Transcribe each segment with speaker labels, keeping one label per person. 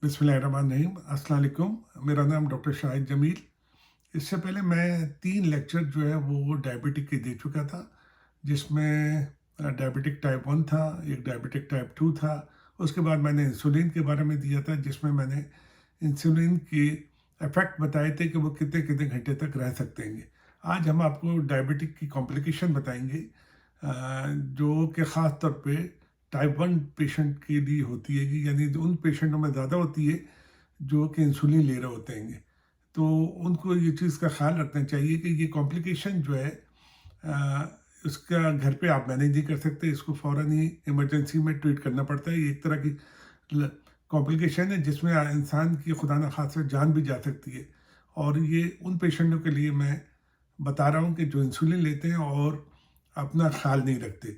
Speaker 1: बिस्मिल्लाहिर्रहमानिर्रहीम। अस्सलाम वालेकुम। मेरा नाम डॉक्टर शाहिद जमील। इससे पहले मैं 3 लेक्चर जो है वो डायबिटिक के दे चुका था, जिसमें डायबिटिक टाइप 1 था, एक डायबिटिक टाइप 2 था। उसके बाद मैंने इंसुलिन के बारे में दिया था, जिसमें मैंने इंसुलिन के इफ़ेक्ट बताए थे कि वो कितने-कितने घंटे तक रह सकते हैं। आज हम आपको डायबिटिक की कॉम्प्लिकेशन बताएँगे, जो कि ख़ास तौर पे टाइप 1 पेशेंट के लिए होती है, कि यानी उन पेशेंटों में ज़्यादा होती है जो कि इंसुलिन ले रहे होते हैं। तो उनको ये चीज़ का ख़्याल रखना चाहिए कि ये कॉम्प्लिकेशन जो है, उसका घर पे आप मैनेज नहीं कर सकते, इसको फ़ौरन ही इमरजेंसी में ट्रीट करना पड़ता है। ये एक तरह की ल कॉम्प्लिकेशन है जिसमें इंसान की खुदा न ख़ास्ता जान भी जा सकती है। और ये उन पेशेंटों के लिए मैं बता रहा हूँ कि जो इंसुलिन लेते हैं और अपना ख़्याल नहीं रखते।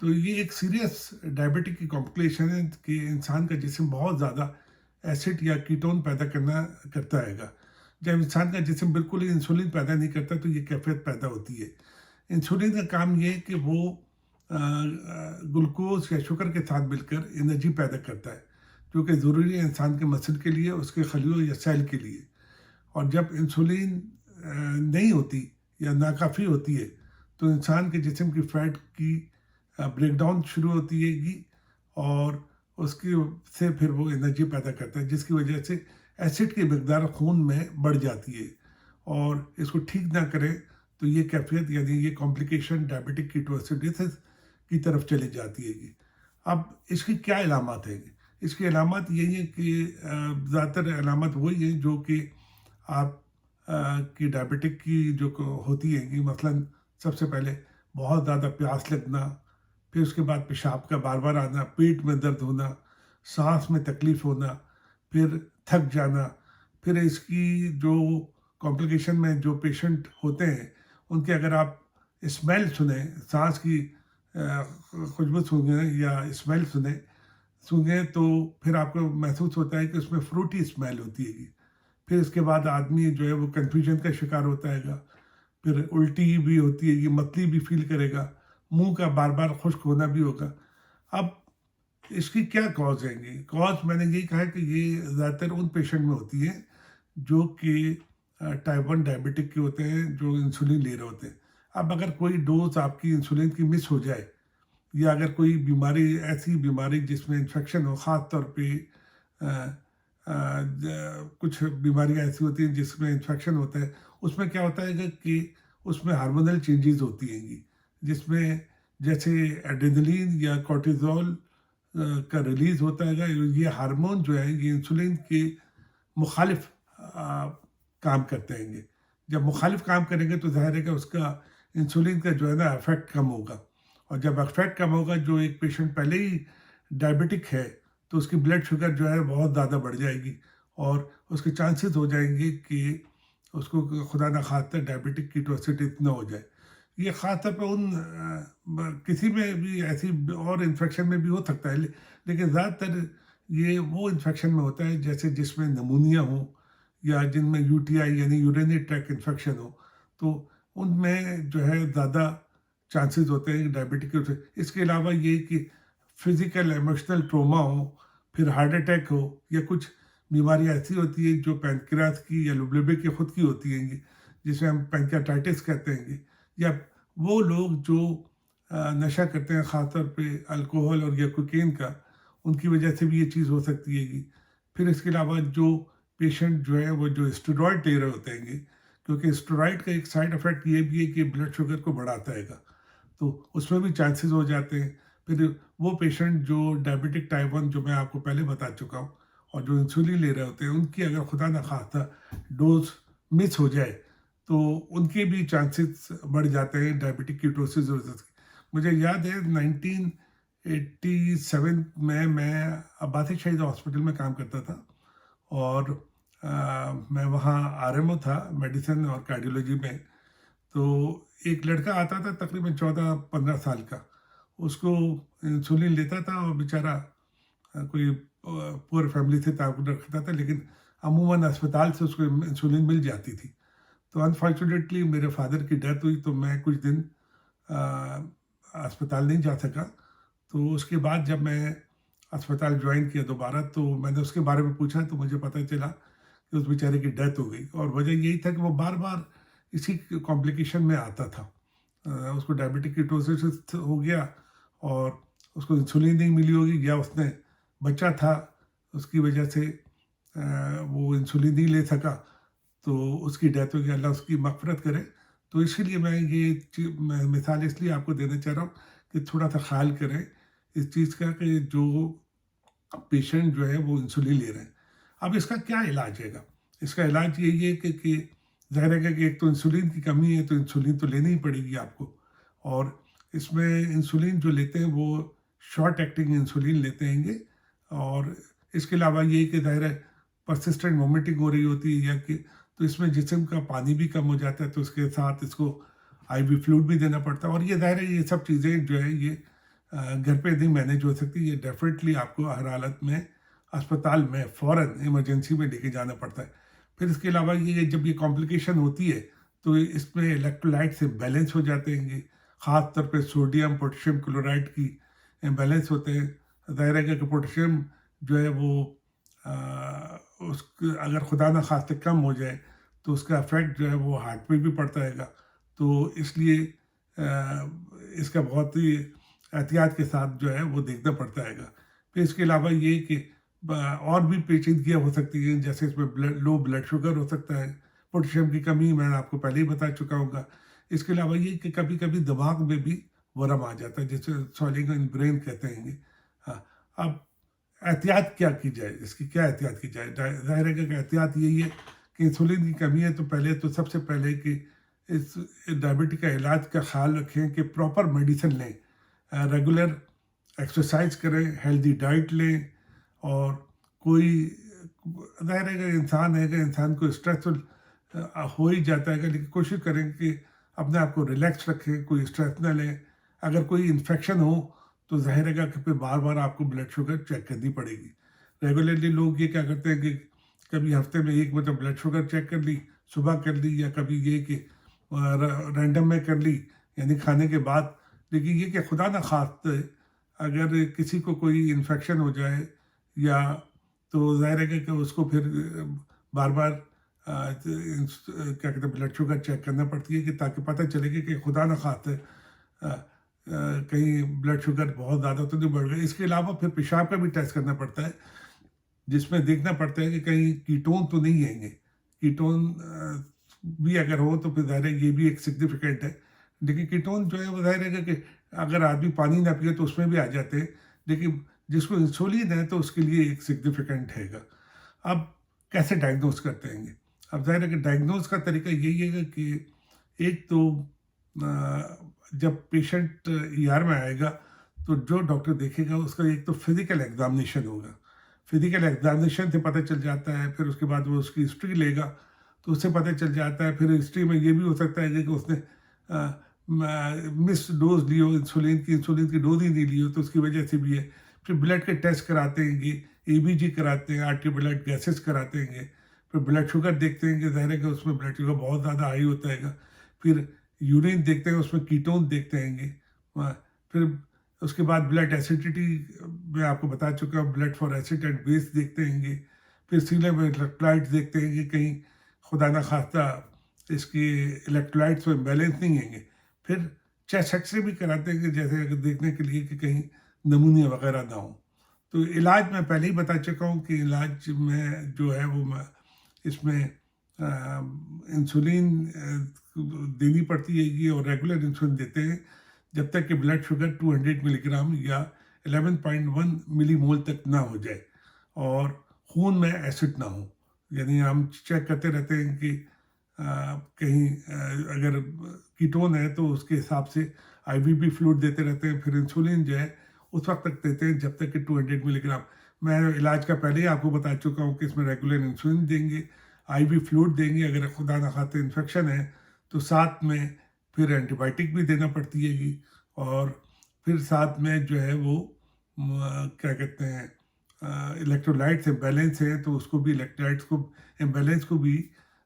Speaker 1: तो ये एक सीरियस डायबिटिक की कॉम्प्लिकेशन है कि इंसान का जिस्म बहुत ज़्यादा एसिड या कीटोन पैदा करता रहेगा। जब इंसान का जिस्म बिल्कुल ही इंसुलिन पैदा नहीं करता तो ये कैफियत पैदा होती है। इंसुलिन का काम ये है कि वो ग्लूकोज या शुगर के साथ मिलकर एनर्जी पैदा करता है, जो कि ज़रूरी है इंसान के मसल के लिए, उसके खलियों या सेल के लिए। और जब इंसुलिन नहीं होती या नाकाफ़ी होती है, तो इंसान के जिस्म की फैट की ब्रेकडाउन शुरू होती है, और उसकी से फिर वो एनर्जी पैदा करता है, जिसकी वजह से एसिड की मकदार खून में बढ़ जाती है। और इसको ठीक ना करें तो ये कैफियत यानी ये कॉम्प्लिकेशन डायबिटिक कीटोसिडोसिस की तरफ चली जाती है। अब इसकी क्या अलामत है? इसकी अलामत यही है कि ज़्यादातर अलामत वही है जो कि आप की डायबिटिक की जो होती है, कि मसलन सबसे पहले बहुत ज़्यादा प्यास लगना, फिर उसके बाद पेशाब का बार बार आना, पेट में दर्द होना, सांस में तकलीफ होना, फिर थक जाना। फिर इसकी जो कॉम्प्लिकेशन में जो पेशेंट होते हैं, उनके अगर आप स्मेल सुने, सांस की खुशबू सूंघें या स्मेल सूंघें तो फिर आपको महसूस होता है कि उसमें फ्रूटी स्मेल होती है। फिर इसके बाद आदमी जो है वो कन्फ्यूजन का शिकार होता है। फिर उल्टी भी होती है, मतली भी फील करेगा, मुंह का बार बार खुश्क होना भी होगा। अब इसकी क्या कॉज है? कॉज मैंने यही कहा है कि ये ज़्यादातर उन पेशेंट में होती है जो कि टाइप 1 डायबिटिक के होते हैं, जो इंसुलिन ले रहे होते हैं। अब अगर कोई डोज आपकी इंसुलिन की मिस हो जाए, या अगर कोई बीमारी, ऐसी बीमारी जिसमें इन्फेक्शन हो, ख़ास तौर पे कुछ बीमारियाँ ऐसी होती हैं जिसमें इन्फेक्शन होता है, उसमें क्या होता है कि उसमें हार्मोनल चेंजेस होती हैं, जिसमें जैसे एड्रेनलिन या कॉर्टिज़ोल का रिलीज़ होता है। ये हार्मोन जो है ये इंसुलिन के मुखालिफ काम करते हैं। जब मुखालिफ काम करेंगे तो ज़ाहिर है कि उसका इंसुलिन का जो है ना इफ़ेक्ट कम होगा। और जब इफ़ेक्ट कम होगा, जो एक पेशेंट पहले ही डायबिटिक है तो उसकी ब्लड शुगर जो है बहुत ज़्यादा बढ़ जाएगी, और उसके चांसेस हो जाएंगे कि उसको खुदा न खास्ता डायबिटिक कीटोसिस ना हो जाए। ये ख़ास तौर पे उन किसी में भी ऐसी और इन्फेक्शन में भी हो सकता है, लेकिन ज़्यादातर ये वो इन्फेक्शन में होता है जैसे जिसमें नमूनिया हो, या जिनमें यूटीआई यानी यूरिनरी ट्रैक्ट इन्फेक्शन हो, तो उनमें जो है ज़्यादा चांसेस होते हैं डायबिटिक के। इसके अलावा ये कि फिज़िकल इमोशनल ट्रॉमा हो, फिर हार्ट अटैक हो, या कुछ बीमारियाँ ऐसी होती हैं जो पैनक्रियास की या लुब्लिबे की खुद की होती हैं, जिसे हम पैनक्रियाटाइटिस कहते हैं। या वो लोग जो नशा करते हैं, ख़ासतौर पे अल्कोहल और या कोकीन का, उनकी वजह से भी ये चीज़ हो सकती है। फिर इसके अलावा जो पेशेंट जो है वो जो स्टेरॉयड ले रहे होते हैं, क्योंकि स्टेरॉयड का एक साइड इफ़ेक्ट ये भी है कि ब्लड शुगर को बढ़ाता है, तो उसमें भी चांसेस हो जाते हैं। फिर वो पेशेंट जो डायबिटिक टाइप 1 जो मैं आपको पहले बता चुका हूँ, और जो इंसुलिन ले रहे होते हैं, उनकी अगर खुदा न खास्ता डोज मिस हो जाए तो उनके भी चांसेस बढ़ जाते हैं डायबिटिक कीटोसिस। मुझे याद है 1987 में मैं अब्बासी शहीद हॉस्पिटल में काम करता था, और मैं वहाँ आरएमओ था मेडिसिन और कार्डियोलॉजी में। तो एक लड़का आता था तकरीबन 14-15 साल का, उसको इंसुलिन लेता था, और बेचारा कोई पुअर फैमिली से ताल्लुक़ रखता था, लेकिन अमूमन अस्पताल से उसको इंसुलिन मिल जाती थी। तो अनफॉर्चुनेटली मेरे फादर की डेथ हुई, तो मैं कुछ दिन अस्पताल नहीं जा सका। तो उसके बाद जब मैं अस्पताल जॉइन किया दोबारा, तो मैंने उसके बारे में पूछा तो मुझे पता चला कि उस बेचारे की डेथ हो गई, और वजह यही था कि वो बार-बार इसी कॉम्प्लिकेशन में आता था। उसको डायबिटिक कीटोसिस हो गया, और उसको इंसुलिन नहीं मिली होगी, या उसने बच्चा था, उसकी वजह से वो इंसुलिन नहीं ले सका, तो उसकी डेथ हो गई, अल्लाह उसकी मग़फ़िरत करे। तो इसीलिए मैं ये मैं मिसाल इसलिए आपको देना चाह रहा हूँ कि थोड़ा-सा ख़्याल करें इस चीज़ का कि जो पेशेंट जो है वो इंसुलिन ले रहे हैं। अब इसका क्या इलाज हैगा? इसका इलाज यही है कि ज़ाहिर है कि एक तो इंसुलिन की कमी है, तो इंसुलिन तो लेनी ही पड़ेगी आपको, और इसमें इंसुलिन जो लेते हैं वो शॉर्ट एक्टिंग इंसुलिन लेते हैंगे, और इसके अलावा ये कि ज़ाहिर है परसिस्टेंट वोमिटिंग हो रही होती है, या कि तो इसमें जिस्म का पानी भी कम हो जाता है, तो उसके साथ इसको आईवी फ्लूइड भी देना पड़ता है, और ये ज़ाहिर है ये सब चीज़ें जो है ये घर पे नहीं मैनेज हो सकती, ये डेफ़िनेटली आपको हर हालत में अस्पताल में फ़ौरन इमरजेंसी में लेके जाना पड़ता है। फिर इसके अलावा ये जब ये कॉम्प्लिकेशन होती है, तो इसमें इलेक्ट्रोलाइट्स इम्बैलेंस हो जाते हैं, ख़ास तौर पे सोडियम, पोटेशियम क्लोराइड की इम्बैलेंस होते हैं। ज़ाहिर है कि पोटेशियम जो है वो अगर खुदा न ख़ास्ते कम हो जाए, तो उसका इफ़ेक्ट जो है वो हार्ट पे भी पड़ता रहेगा। तो इसलिए इसका बहुत ही एहतियात के साथ जो है वो देखना पड़ता हैगा। फिर इसके अलावा ये कि और भी पेचीदगियाँ हो सकती हैं, जैसे इसमें लो ब्लड शुगर हो सकता है, पोटेशियम की कमी मैं आपको पहले ही बता चुका हूँगा। इसके अलावा ये कि कभी-कभी दिमाग में भी वर्म आ जाता है, जिसे स्वेलिंग इन ब्रेन कहते हैं। हाँ, अब एहतियात क्या की जाए? इसकी क्या एहतियात की जाए? ज़ाहिर है कि एहतियात यही है कि इंसुलिन की कमी है, तो पहले तो सबसे पहले कि इस डायबिटिक का इलाज का ख़्याल रखें कि प्रॉपर मेडिसिन लें, रेगुलर एक्सरसाइज करें, हेल्दी डाइट लें, और कोई ज़ाहिर है कि इंसान है कि इंसान को स्ट्रेस तो हो ही जाता है, लेकिन कोशिश करें कि अपने आप को रिलैक्स रखें, कोई स्ट्रेस ना लें। अगर कोई इन्फेक्शन हो, तो ज़ाहिर है कि फिर बार-बार आपको ब्लड शुगर चेक करनी पड़ेगी। रेगुलरली लोग ये क्या करते हैं कि कभी हफ्ते में एक मतलब ब्लड शुगर चेक कर ली, सुबह कर ली, या कभी ये कि रैंडम में कर ली, यानी खाने के बाद। लेकिन ये कि खुदा ना खास्ते अगर किसी को कोई इन्फेक्शन हो जाए, या तो ज़ाहिर है कि उसको फिर बार-बार क्या कहते हैं ब्लड शुगर चेक करना पड़ती है, कि ताकि पता चले कि खुदा ना खास्ते कहीं ब्लड शुगर बहुत ज़्यादा तो नहीं बढ़ गई। इसके अलावा फिर पेशाब का भी टेस्ट करना पड़ता है, जिसमें देखना पड़ता है कि कहीं कीटोन तो नहीं हैंगे। कीटोन भी अगर हो तो फिर ज़ाहिर है ये भी एक सिग्निफिकेंट है। लेकिन कीटोन जो है वो ज़ाहिर है कि अगर आदमी पानी ना पिए तो उसमें भी आ जाते हैं, लेकिन जिसको इंसुलिन है तो उसके लिए एक सिग्निफिकेंट हैगा। अब कैसे डायग्नोज़ करते हैं? अब ज़ाहिर है कि डायग्नोज़ का तरीका यही है कि एक तो जब पेशेंट ईआर में आएगा, तो जो डॉक्टर देखेगा उसका एक तो फिज़िकल एग्ज़ामिनेशन होगा। फिज़िकल एग्ज़ामिनेशन से पता चल जाता है, फिर उसके बाद वो उसकी हिस्ट्री लेगा, तो उससे पता चल जाता है। फिर हिस्ट्री में ये भी हो सकता है कि उसने मिस डोज़ ली हो इंसुलिन की डोज़ ही नहीं ली हो, तो उसकी वजह से भी है। फिर ब्लड के टेस्ट कराते हैंगे, एबीजी कराते हैं, आरटी ब्लड गैसेस कराते हैंगे, फिर ब्लड शुगर देखते हैं कि ज़ाहिर है कि उसमें ब्लड शुगर बहुत ज़्यादा हाई होता हैगा। फिर यूरिन देखते हैं, उसमें कीटोन देखते हैंगे। फिर उसके बाद ब्लड एसिडिटी मैं आपको बता चुका हूँ, blood for acid and base देखते हैंगे। फिर सीरम में इलेक्ट्रोलाइट्स देखते हैं कि कहीं खुदा ना खास्ता इसके इलेक्ट्रोलाइट्स में बैलेंस नहीं हैंगे। फिर चेस्ट एक्स-रे भी कराते हैं कि जैसे अगर देखने के लिए कि कहीं नमूनिया वगैरह ना हो। तो इलाज मैं पहले ही बता चुका हूँ कि इलाज में जो है वो मैं इसमें इंसुलिन देनी पड़ती है, और रेगुलर इंसुलिन देते हैं जब तक कि ब्लड शुगर 200 मिलीग्राम या 11.1 मिलीमोल तक ना हो जाए, और खून में एसिड ना हो। यानी हम चेक करते रहते हैं कि कहीं अगर कीटोन है तो उसके हिसाब से आईवीबी फ्लूइड देते रहते हैं। फिर इंसुलिन जो है उस वक्त तक देते हैं जब तक कि 200 मिलीग्राम। मैं इलाज का पहले ही आपको बता चुका हूँ कि इसमें रेगुलर इंसुलिन देंगे, आईवी फ्लूइड देंगे, अगर खुदा ना खाते इन्फेक्शन है तो साथ में फिर एंटीबायोटिक भी देना पड़ती हैगी, और फिर साथ में जो है वो क्या कहते हैं इलेक्ट्रोलाइट्स इम्बैलेंस है तो उसको भी इलेक्ट्रोलाइट्स को इम्बैलेंस को भी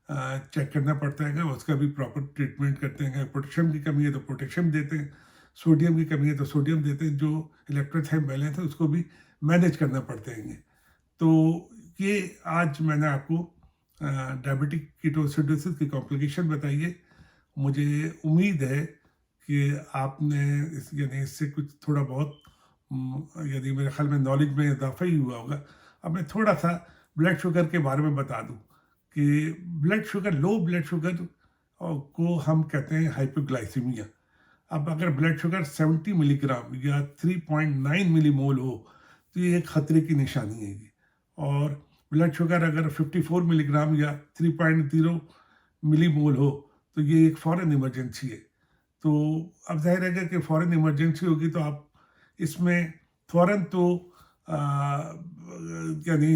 Speaker 1: चेक करना पड़ता है, उसका भी प्रॉपर ट्रीटमेंट करते हैं। पोटेशियम की कमी है तो पोटेशियम देते हैं, सोडियम की कमी है तो सोडियम देते हैं, जो इलेक्ट्रोलाइट इम्बैलेंस है उसको भी مینیج کرنا پڑتے ہیں. تو یہ آج میں نے آپ کو ڈائبٹک کیٹوسیڈوسس کی کمپلیکیشن بتائی ہے. مجھے امید ہے کہ آپ نے یعنی اس سے کچھ تھوڑا بہت یعنی میرے خیال میں نالج میں اضافہ ہی ہوا ہوگا. اب میں تھوڑا سا بلڈ شوگر کے بارے میں بتا دوں کہ blood sugar, low blood sugar کو ہم کہتے ہیں ہائپوگلائسیمیا. اب اگر بلڈ شوگر 70 ملی گرام یا 3.9 ملی مول ہو تو یہ ایک خطرے کی نشانی ہے. اور بلڈ شوگر اگر 54 ملی گرام یا 3.0 ملی مول ہو تو یہ ایک فوراً ایمرجنسی ہے. تو اب ظاہر ہے کہ فوراً ایمرجنسی ہوگی تو آپ اس میں فوراً تو یعنی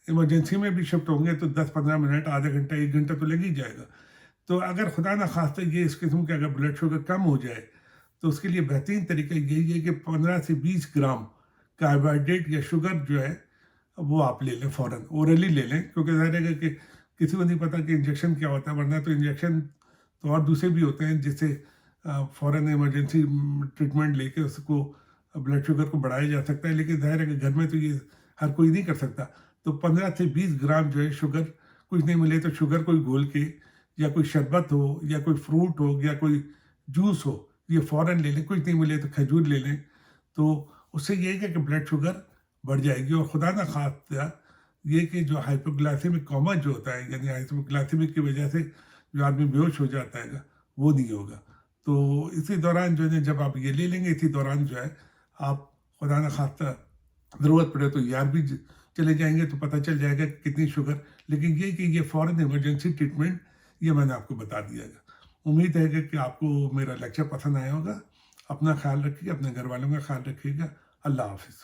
Speaker 1: ایمرجنسی میں بھی شفٹ ہوں گے تو 10-15 منٹ، آدھا گھنٹہ، 1 گھنٹہ تو لگ ہی جائے گا. تو اگر خدا نخواستہ یہ اس قسم کے اگر بلڈ شوگر کم ہو جائے تو اس کے لیے بہترین طریقہ یہی ہے کہ 15 سے 20 گرام کاربوہائیڈریٹ یا شوگر جو ہے وہ آپ لے لیں، فوراً اورلی لے لیں. کیونکہ ظاہر ہے کہ کسی کو نہیں پتا کہ انجیکشن کیا ہوتا ہے، ورنہ تو انجیکشن تو اور دوسرے بھی ہوتے ہیں جس سے فوراً ایمرجنسی ٹریٹمنٹ لے کے اس کو بلڈ شوگر کو بڑھایا جا سکتا ہے. لیکن ظاہر ہے کہ گھر میں تو یہ ہر کوئی نہیں کر سکتا. تو 15 سے 20 گرام جو ہے شوگر، کچھ نہیں ملے تو شوگر کوئی گھول کے یا کوئی شربت ہو یا کوئی فروٹ ہو یا کوئی جوس ہو، یہ فوراً لے لیں. کچھ نہیں ملے تو کھجور لے لیں. تو اس سے یہ ہے کہ بلڈ شوگر بڑھ جائے گی. اور خدا نہ خواستہ یہ کہ جو ہائپوگلائسیمک کوما جو ہوتا ہے، یعنی ہائپوگلائسیمک کی وجہ سے جو آدمی بے ہوش ہو جاتا ہے گا، وہ نہیں ہوگا. تو اسی دوران جو ہے جب آپ یہ لے لیں گے، اسی دوران جو ہے آپ خدا نہ خواستہ ضرورت پڑے تو یار بھی چلے جائیں گے تو پتہ چل جائے گا کہ کتنی شوگر. لیکن یہ کہ یہ فوراً ایمرجنسی ٹریٹمنٹ یہ میں نے آپ کو بتا دیا گا. امید ہے کہ آپ کو میرا لیکچر پسند آیا ہوگا. اپنا خیال رکھیے، اپنے گھر والوں کا خیال رکھیے گا. اللہ حافظ.